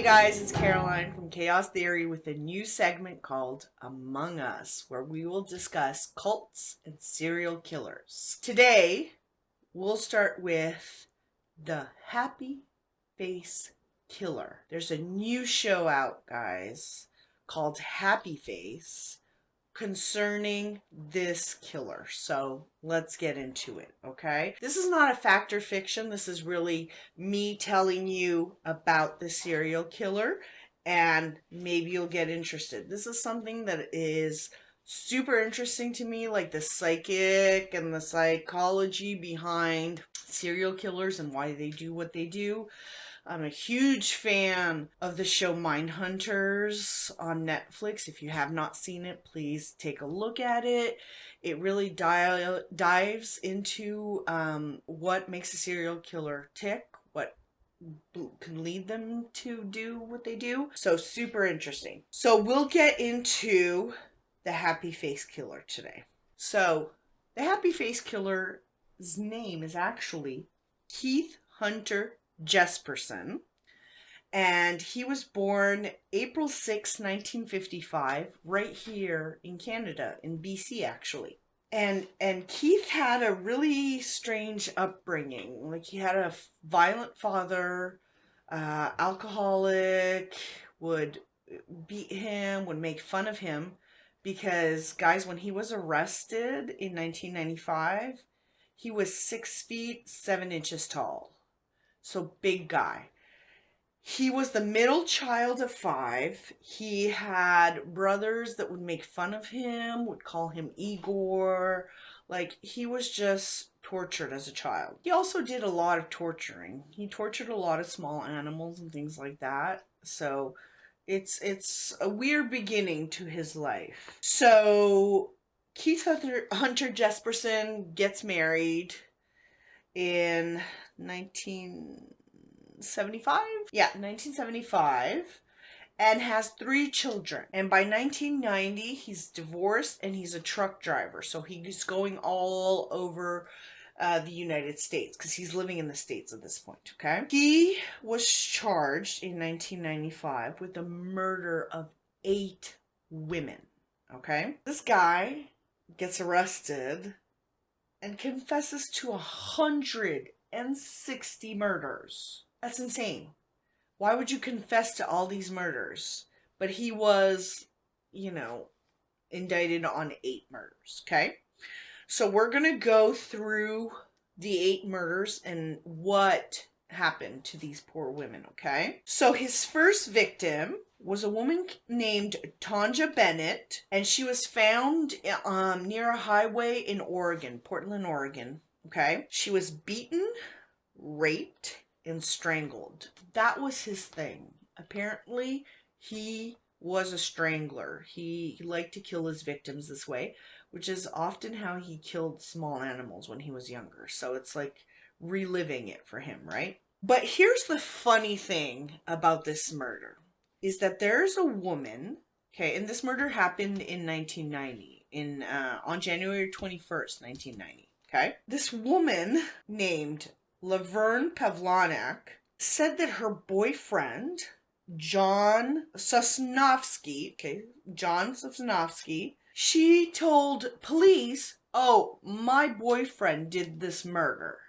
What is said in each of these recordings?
Guys, it's Caroline from Chaos Theory with a new segment called Among Us, where we will discuss cults and serial killers. Today, we'll start with the Happy Face Killer. There's a new show out, guys, called Happy Face concerning this killer. So let's get into it, okay? This is not a fact or fiction. This is really me telling you about the serial killer, and maybe you'll get interested. This is something that is super interesting to me, like the psychic and the psychology behind serial killers and why they do what they do. I'm a huge fan of the show Mindhunters on Netflix. If you have not seen it, please take a look at it. It really dives into what makes a serial killer tick, what can lead them to do what they do. So super interesting. So we'll get into the Happy Face Killer today. So the Happy Face Killer's name is actually Keith Hunter Jesperson, and he was born April 6, 1955, right here in Canada, in BC actually. And Keith had a really strange upbringing. Like, he had a violent father, alcoholic, would beat him, would make fun of him, because, guys, when he was arrested in 1995, he was 6 feet 7 inches tall. So big guy. He was the middle child of 5. He had brothers that would make fun of him, would call him Igor. Like, he was just tortured as a child. He also did a lot of torturing. He tortured a lot of small animals and things like that. So it's a weird beginning to his life. So Keith Hunter Jesperson gets married in 1975? Yeah, 1975. And has 3 children. And by 1990, he's divorced and he's a truck driver. So he's going all over the United States because he's living in the States at this point, okay? He was charged in 1995 with the murder of 8 women, okay? This guy gets arrested and confesses to 160 murders. That's insane. Why would you confess to all these murders? But he was, indicted on 8 murders, okay? So we're going to go through the 8 murders and what happened to these poor women, okay? So his first victim was a woman named Tonja Bennett, and she was found near a highway in Oregon, Portland, Oregon, okay? She was beaten, raped, and strangled. That was his thing. Apparently, he was a strangler. He liked to kill his victims this way, which is often how he killed small animals when he was younger. So it's like reliving it for him, right? But here's the funny thing about this murder, is that there's a woman, okay, and this murder happened in 1990, on January 21st, 1990, okay? This woman named Laverne Pavlonak said that her boyfriend, John Sosnovsky, she told police, oh, my boyfriend did this murder.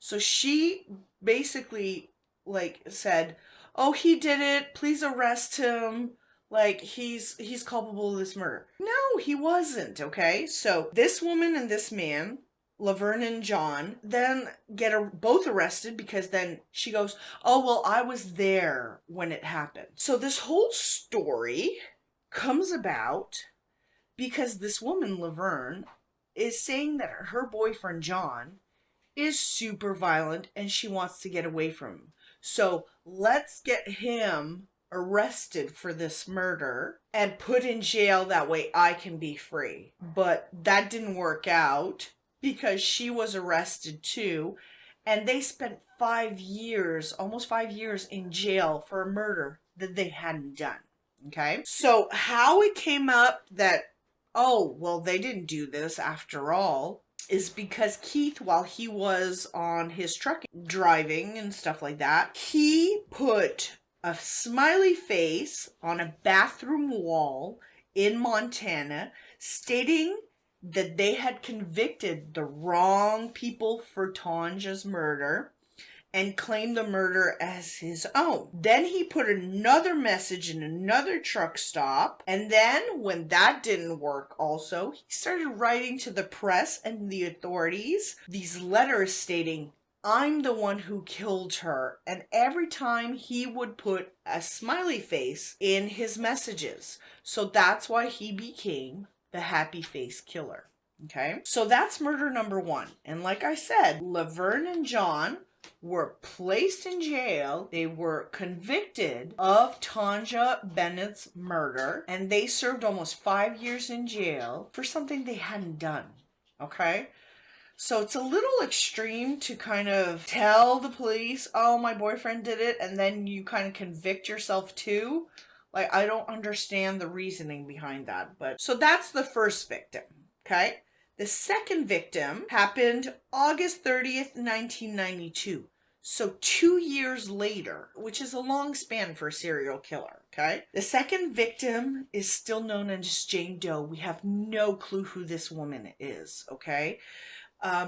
So she basically, said, oh, he did it, please arrest him, he's culpable of this murder. No, he wasn't, okay? So this woman and this man, Laverne and John, then get both arrested because then she goes, oh, well, I was there when it happened. So this whole story comes about because this woman, Laverne, is saying that her boyfriend, John, is super violent and she wants to get away from him. So let's get him arrested for this murder and put in jail, that way I can be free. But that didn't work out because she was arrested too, and they spent 5 years, almost 5 years in jail for a murder that they hadn't done, okay? So how it came up that, oh, well, they didn't do this after all, is because Keith, while he was on his truck driving and stuff like that, he put a smiley face on a bathroom wall in Montana stating that they had convicted the wrong people for Tanja's murder and claimed the murder as his own. Then he put another message in another truck stop, and then when that didn't work also, he started writing to the press and the authorities these letters stating, "I'm the one who killed her," and every time he would put a smiley face in his messages. So that's why he became the happy face killer. Okay, so that's murder number 1. And like I said, Laverne and John were placed in jail. They were convicted of Tanja Bennett's murder, and they served almost 5 years in jail for something they hadn't done. Okay, so it's a little extreme to kind of tell the police, "Oh, my boyfriend did it," and then you kind of convict yourself too. Like, I don't understand the reasoning behind that. But so that's the first victim. Okay, the second victim happened August 30th, 1992. So 2 years later, which is a long span for a serial killer, okay? The second victim is still known as Jane Doe. We have no clue who this woman is, okay?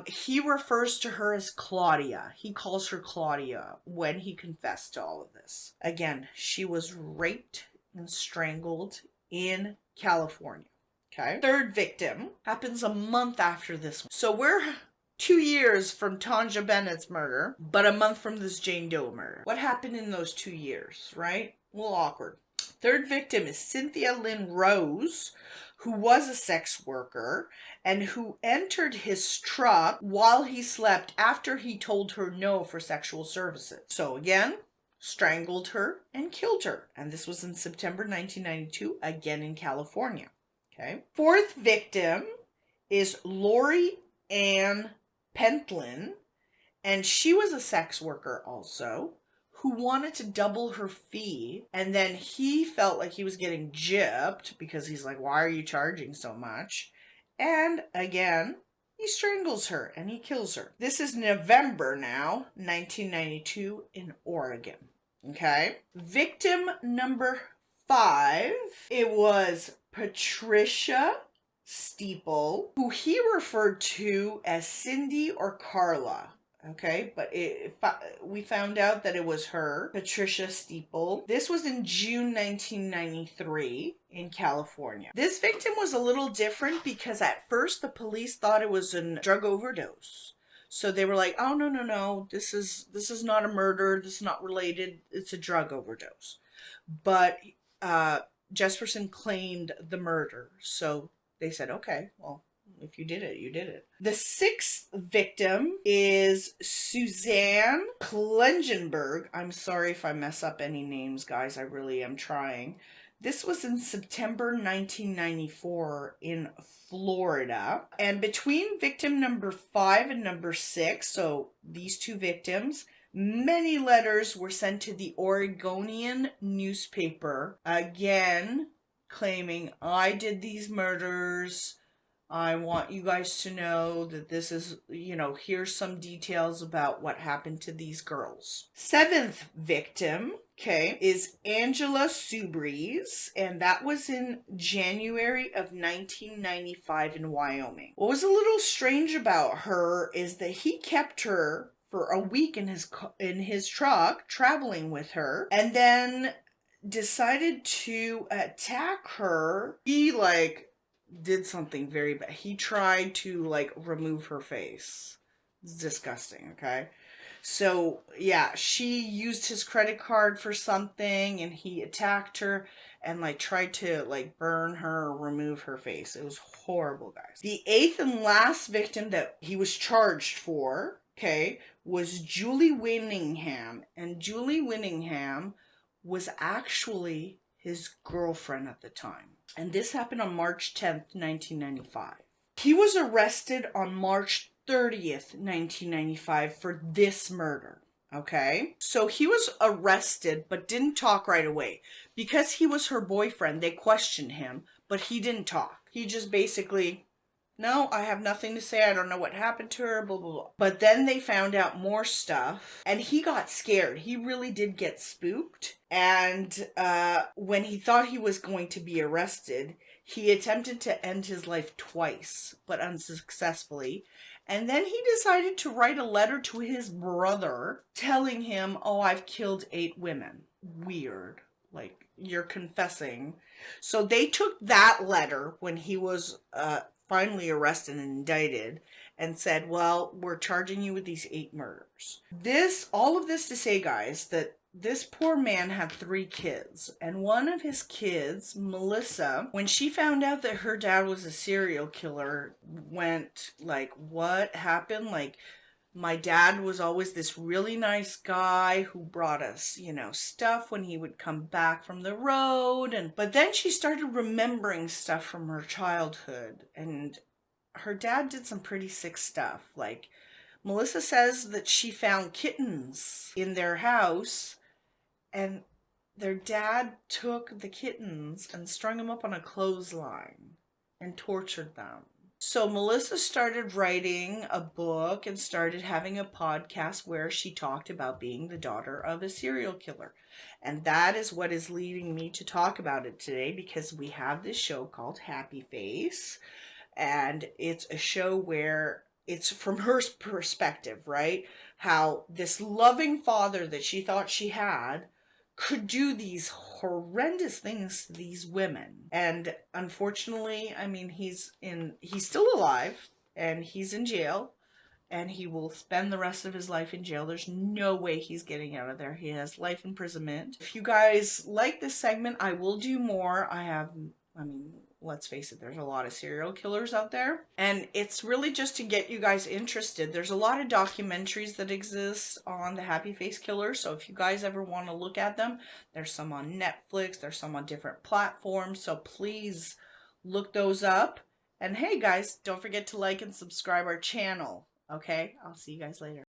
He refers to her as Claudia. He calls her Claudia when he confessed to all of this. Again, she was raped and strangled in California. Okay. Third victim happens a month after this one. So we're 2 years from Tanja Bennett's murder, but a month from this Jane Doe murder. What happened in those 2 years, right? A little awkward. Third victim is Cynthia Lynn Rose, who was a sex worker and who entered his truck while he slept after he told her no for sexual services. So again, strangled her and killed her. And this was in September 1992, again in California. Okay. Fourth victim is Lori Ann Pentland, and she was a sex worker also who wanted to double her fee, and then he felt like he was getting gypped because he's like, "Why are you charging so much?" And again, he strangles her and he kills her. This is November now, 1992 in Oregon. Okay. Victim number 5, it was Patricia Steeple, who he referred to as Cindy or Carla. Okay, but we found out that it was her, Patricia Steeple. This was in June 1993 in California. This victim was a little different because at first the police thought it was a drug overdose. So they were like, "Oh, no, this is not a murder. This is not related. It's a drug overdose." But Jesperson claimed the murder. So they said, "Okay, well, if you did it, you did it." The 6th victim is Suzanne Klengenberg. I'm sorry if I mess up any names, guys. I really am trying. This was in September 1994 in Florida. And between victim number 5 and number 6, so these 2 victims, many letters were sent to the Oregonian newspaper, again, claiming, "I did these murders. I want you guys to know that this is, here's some details about what happened to these girls." 7th victim, okay, is Angela Soubries, and that was in January of 1995 in Wyoming. What was a little strange about her is that he kept her for a week in his truck, traveling with her, and then decided to attack her. He did something very bad. He tried to remove her face. It's disgusting, okay? So yeah, she used his credit card for something and he attacked her and tried to burn her, remove her face. It was horrible, guys. The 8th and last victim that he was charged for, okay, was Julie Winningham. And Julie Winningham was actually his girlfriend at the time. And this happened on March 10th, 1995. He was arrested on March 30th, 1995 for this murder. Okay? So he was arrested but didn't talk right away. Because he was her boyfriend, they questioned him, but he didn't talk. He just basically, "No, I have nothing to say. I don't know what happened to her, blah, blah, blah." But then they found out more stuff, and he got scared. He really did get spooked. And when he thought he was going to be arrested, he attempted to end his life twice, but unsuccessfully. And then he decided to write a letter to his brother telling him, "Oh, I've killed 8 women." Weird. Like, you're confessing. So they took that letter when he was finally arrested and indicted and said, "Well, we're charging you with these 8 murders." All of this to say, guys, that this poor man had 3 kids, and one of his kids, Melissa, when she found out that her dad was a serial killer, went like, "What happened?" Like, my dad was always this really nice guy who brought us, stuff when he would come back from the road. But then she started remembering stuff from her childhood, and her dad did some pretty sick stuff. Like, Melissa says that she found kittens in their house, and their dad took the kittens and strung them up on a clothesline and tortured them. So Melissa started writing a book and started having a podcast where she talked about being the daughter of a serial killer. And that is what is leading me to talk about it today, because we have this show called Happy Face. And it's a show where it's from her perspective, right? How this loving father that she thought she had could do these horrendous things to these women. And unfortunately, I mean, he's still alive and he's in jail, and he will spend the rest of his life in jail. There's no way he's getting out of there. He has life imprisonment. If you guys like this segment, I will do more. Let's face it, there's a lot of serial killers out there. And it's really just to get you guys interested. There's a lot of documentaries that exist on the Happy Face Killer. So if you guys ever want to look at them, there's some on Netflix, there's some on different platforms. So please look those up. And hey guys, don't forget to like and subscribe our channel. Okay, I'll see you guys later.